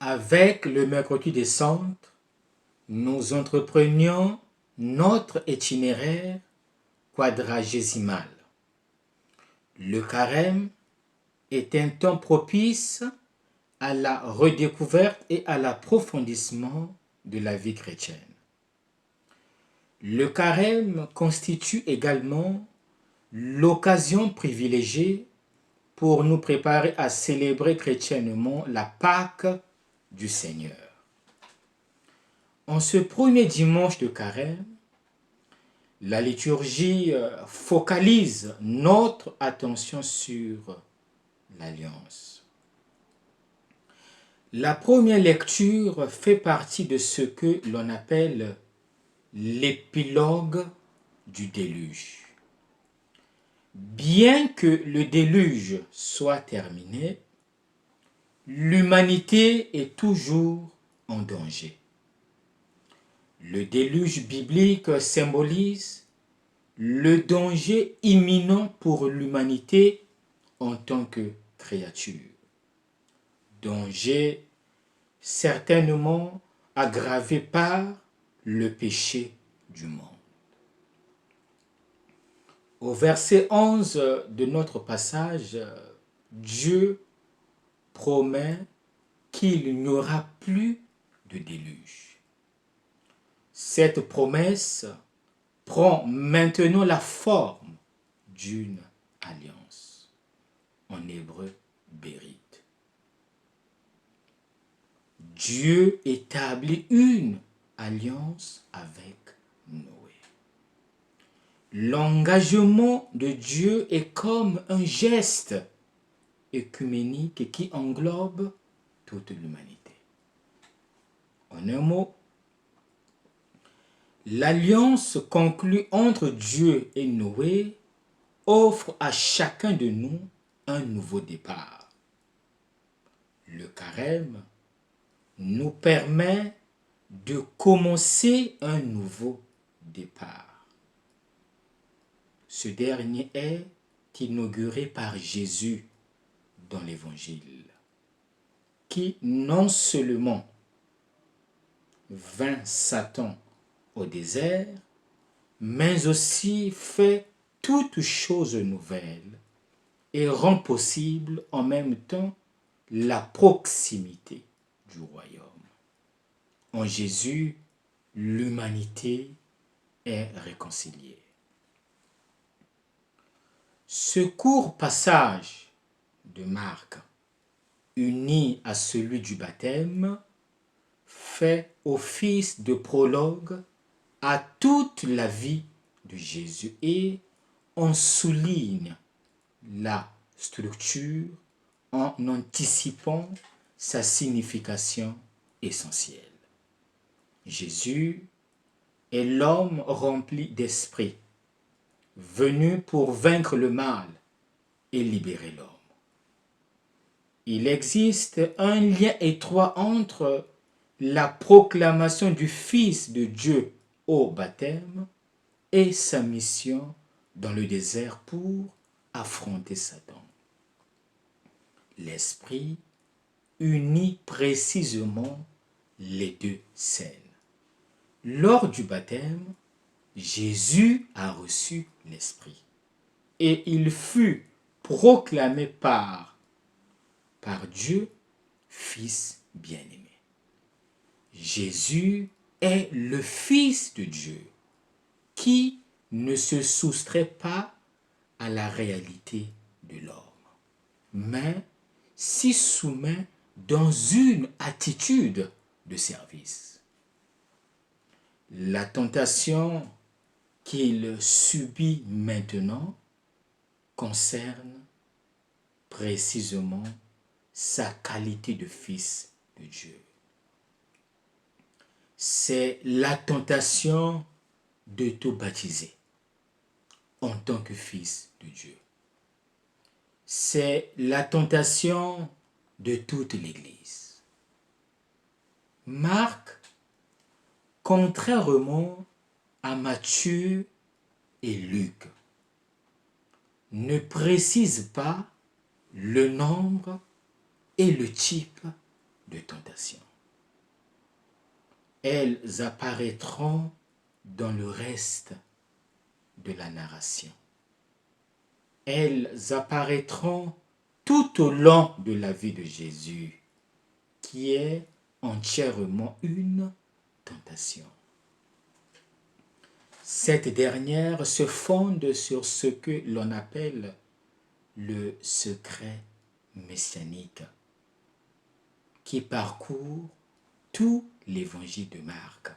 Avec le mercredi des Cendres, nous entreprenions notre itinéraire quadragésimal. Le carême est un temps propice à la redécouverte et à l'approfondissement de la vie chrétienne. Le carême constitue également l'occasion privilégiée pour nous préparer à célébrer chrétiennement la Pâque du Seigneur. En ce premier dimanche de carême, la liturgie focalise notre attention sur l'alliance. La première lecture fait partie de ce que l'on appelle l'épilogue du déluge. Bien que le déluge soit terminé, l'humanité est toujours en danger. Le déluge biblique symbolise le danger imminent pour l'humanité en tant que créature. Danger certainement aggravé par le péché du monde. Au verset 11 de notre passage, Dieu promet qu'il n'y aura plus de déluge. Cette promesse prend maintenant la forme d'une alliance. En hébreu, Bérite. Dieu établit une alliance avec Noé. L'engagement de Dieu est comme un geste œcuménique qui englobe toute l'humanité. En un mot, l'alliance conclue entre Dieu et Noé offre à chacun de nous un nouveau départ. Le carême nous permet de commencer un nouveau départ. Ce dernier est inauguré par Jésus dans l'Évangile, qui non seulement vainc Satan au désert, mais aussi fait toute chose nouvelle et rend possible en même temps la proximité du royaume. En Jésus, l'humanité est réconciliée. Ce court passage de Marc, uni à celui du baptême, fait office de prologue à toute la vie de Jésus et on souligne la structure en anticipant sa signification essentielle. Jésus est l'homme rempli d'esprit, venu pour vaincre le mal et libérer l'homme. Il existe un lien étroit entre la proclamation du Fils de Dieu au baptême et sa mission dans le désert pour affronter Satan. L'Esprit unit précisément les deux scènes. Lors du baptême, Jésus a reçu l'Esprit et il fut proclamé par Dieu, Fils bien-aimé. Jésus est le Fils de Dieu qui ne se soustrait pas à la réalité de l'homme, mais s'y soumet dans une attitude de service. La tentation qu'il subit maintenant concerne précisément sa qualité de fils de Dieu. C'est la tentation de te baptiser en tant que fils de Dieu. C'est la tentation de toute l'Église. Marc, contrairement à Matthieu et Luc, ne précise pas le nombre et le type de tentation. Elles apparaîtront dans le reste de la narration. Elles apparaîtront tout au long de la vie de Jésus, qui est entièrement une tentation. Cette dernière se fonde sur ce que l'on appelle le secret messianique, qui parcourt tout l'évangile de Marc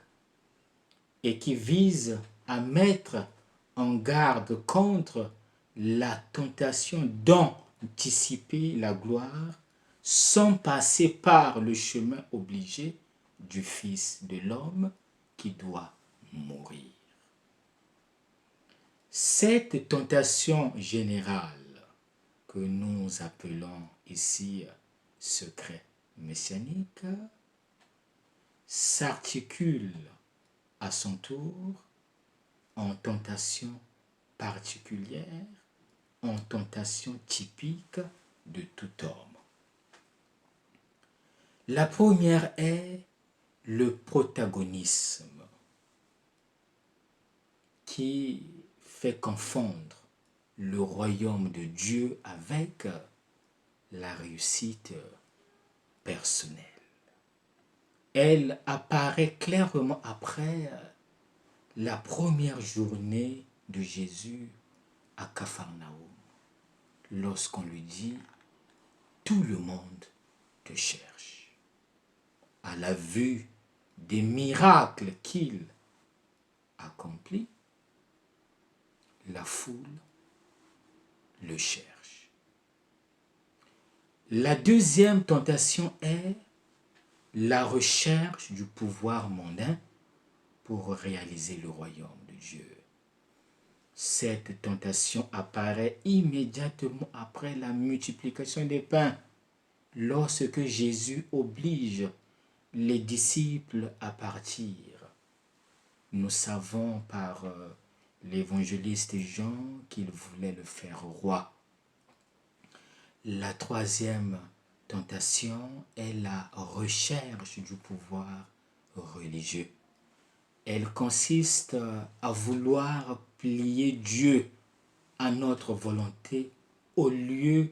et qui vise à mettre en garde contre la tentation d'anticiper la gloire sans passer par le chemin obligé du Fils de l'homme qui doit mourir. Cette tentation générale que nous appelons ici secret messianique s'articule à son tour en tentation particulière, en tentation typique de tout homme. La première est le protagonisme qui fait confondre le royaume de Dieu avec la réussite personnelle. Elle apparaît clairement après la première journée de Jésus à Capharnaüm, lorsqu'on lui dit « Tout le monde te cherche ». À la vue des miracles qu'il accomplit, la foule le cherche. La deuxième tentation est la recherche du pouvoir mondain pour réaliser le royaume de Dieu. Cette tentation apparaît immédiatement après la multiplication des pains, lorsque Jésus oblige les disciples à partir. Nous savons par l'évangéliste Jean qu'il voulait le faire roi. La troisième tentation est la recherche du pouvoir religieux. Elle consiste à vouloir plier Dieu à notre volonté au lieu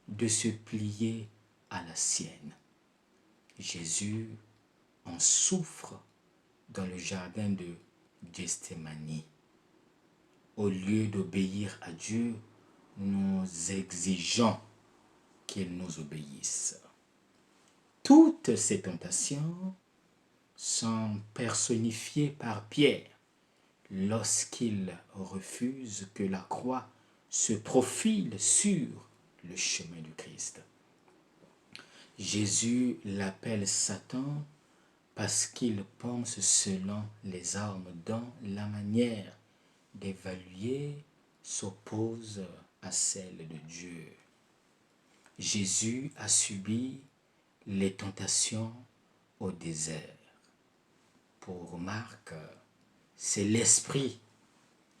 de se plier à la sienne. Jésus en souffre dans le jardin de Gethsémani. Au lieu d'obéir à Dieu, nous exigeons qu'il nous obéisse. Toutes ces tentations sont personnifiées par Pierre lorsqu'il refuse que la croix se profile sur le chemin du Christ. Jésus l'appelle Satan parce qu'il pense selon les armes dont la manière d'évaluer s'oppose à celle de Dieu. Jésus a subi les tentations au désert. Pour Marc, c'est l'Esprit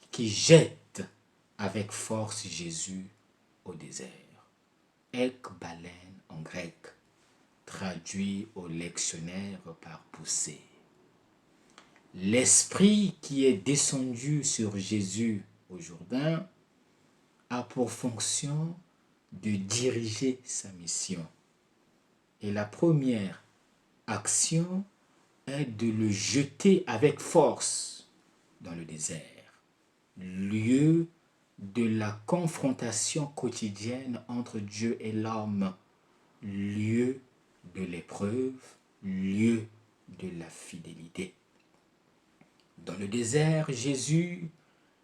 qui jette avec force Jésus au désert. Ekbalen en grec, traduit au lectionnaire par poussée. L'Esprit qui est descendu sur Jésus au Jourdain a pour fonction de diriger sa mission. Et la première action est de le jeter avec force dans le désert, lieu de la confrontation quotidienne entre Dieu et l'homme, lieu de l'épreuve, lieu de la fidélité. Dans le désert, Jésus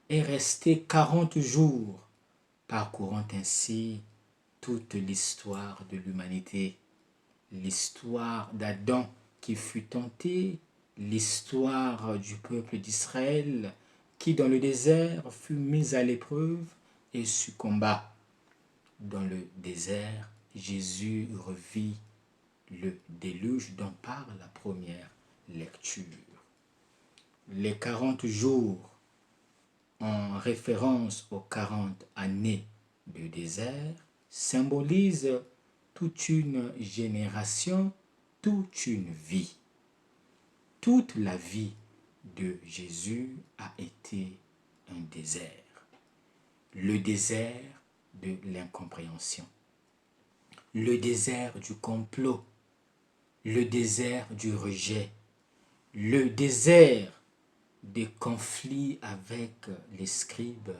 est resté 40 jours, parcourant ainsi toute l'histoire de l'humanité, l'histoire d'Adam qui fut tenté, l'histoire du peuple d'Israël qui dans le désert fut mis à l'épreuve et succomba. Dans le désert, Jésus revit le déluge dont parle la première lecture. Les 40 jours en référence aux 40 années de désert symbolisent toute une génération toute une vie. Toute la vie de Jésus a été un désert. Le désert de l'incompréhension. Le désert du complot. Le désert du rejet. Le désert des conflits avec les scribes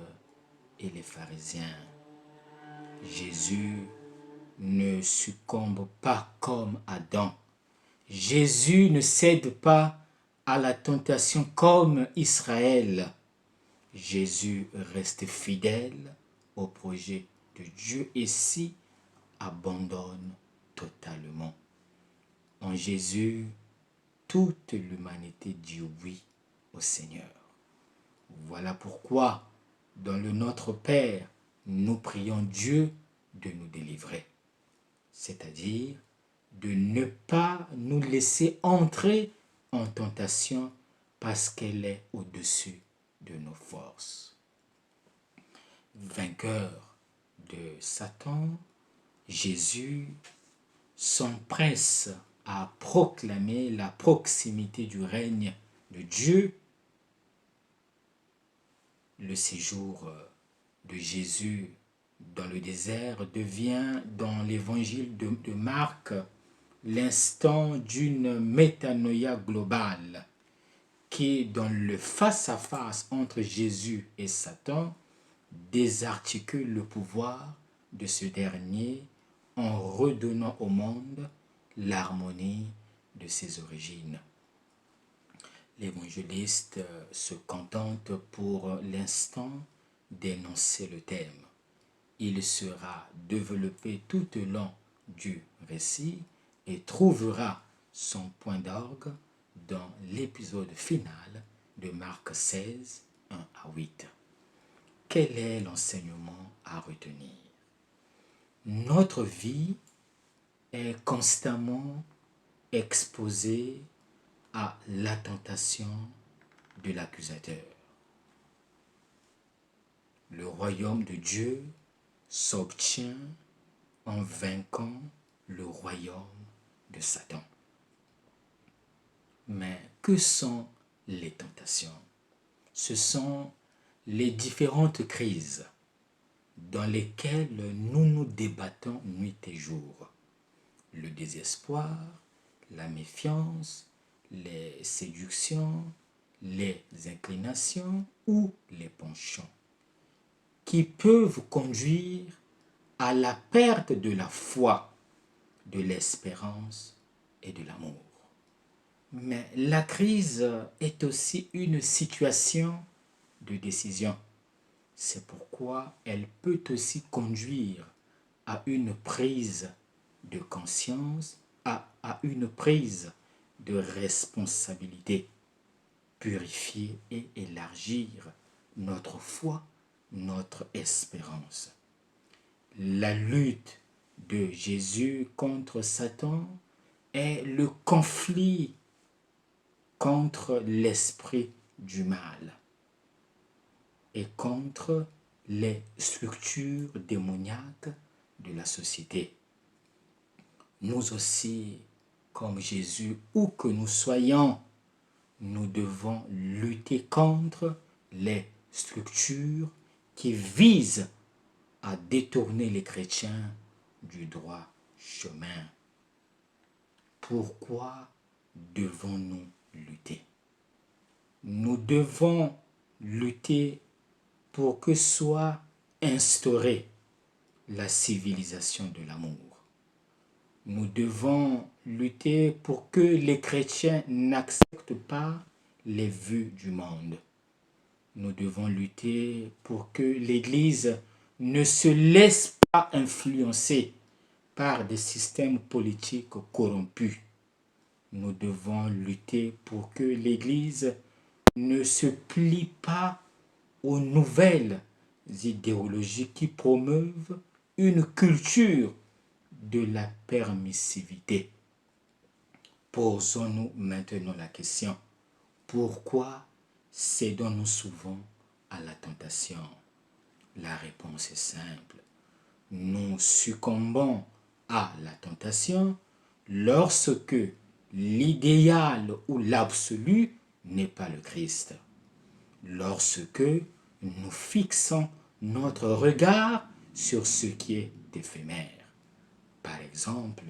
et les pharisiens. Jésus ne succombe pas comme Adam. Jésus ne cède pas à la tentation comme Israël. Jésus reste fidèle au projet de Dieu et s'y abandonne totalement. En Jésus, toute l'humanité dit oui au Seigneur. Voilà pourquoi, dans le Notre Père, nous prions Dieu de nous délivrer, c'est-à-dire de ne pas nous laisser entrer en tentation parce qu'elle est au-dessus de nos forces. Vainqueur de Satan, Jésus s'empresse à proclamer la proximité du règne de Dieu. Le séjour de Jésus dans le désert devient, dans l'évangile de Marc, l'instant d'une métanoïa globale qui, dans le face-à-face entre Jésus et Satan, désarticule le pouvoir de ce dernier en redonnant au monde l'harmonie de ses origines. L'évangéliste se contente pour l'instant d'énoncer le thème. Il sera développé tout au long du récit et trouvera son point d'orgue dans l'épisode final de Marc 16, 1 à 8. Quel est l'enseignement à retenir? Notre vie est constamment exposée à la tentation de l'accusateur. Le royaume de Dieu s'obtient en vainquant le royaume de Satan. Mais que sont les tentations? Ce sont les différentes crises dans lesquelles nous nous débattons nuit et jour. Le désespoir, la méfiance, les séductions, les inclinations ou les penchants qui peuvent conduire à la perte de la foi, de l'espérance et de l'amour. Mais la crise est aussi une situation de décision. C'est pourquoi elle peut aussi conduire à une prise de conscience, à une prise de responsabilité, purifier et élargir notre foi, notre espérance. La lutte de Jésus contre Satan est le conflit contre l'esprit du mal et contre les structures démoniaques de la société. Nous aussi, comme Jésus, où que nous soyons, nous devons lutter contre les structures qui visent à détourner les chrétiens du droit chemin. Pourquoi devons-nous lutter? Nous devons lutter pour que soit instaurée la civilisation de l'amour. Nous devons lutter pour que les chrétiens n'acceptent pas les vues du monde. Nous devons lutter pour que l'Église ne se laisse pas influencer par des systèmes politiques corrompus. Nous devons lutter pour que l'Église ne se plie pas aux nouvelles idéologies qui promeuvent une culture de la permissivité. Posons-nous maintenant la question, pourquoi cédons-nous souvent à la tentation? La réponse est simple. Nous succombons à la tentation lorsque l'idéal ou l'absolu n'est pas le Christ. Lorsque nous fixons notre regard sur ce qui est éphémère. Par exemple,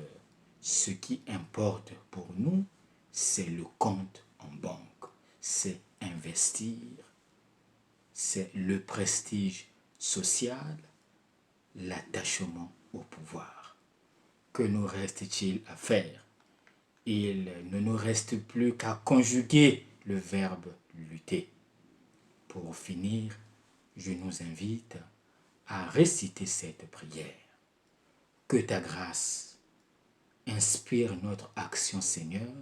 ce qui importe pour nous, c'est le compte en banque, c'est investir, c'est le prestige social, l'attachement au pouvoir. Que nous reste-t-il à faire? Il ne nous reste plus qu'à conjuguer le verbe lutter. Pour finir, je nous invite à réciter cette prière. Que ta grâce inspire notre action, Seigneur,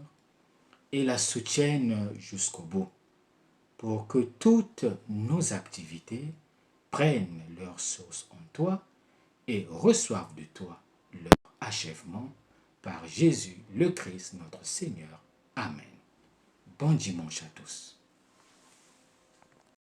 et la soutienne jusqu'au bout, pour que toutes nos activités prennent leur source en toi et reçoivent de toi leur achèvement par Jésus le Christ notre Seigneur. Amen. Bon dimanche à tous.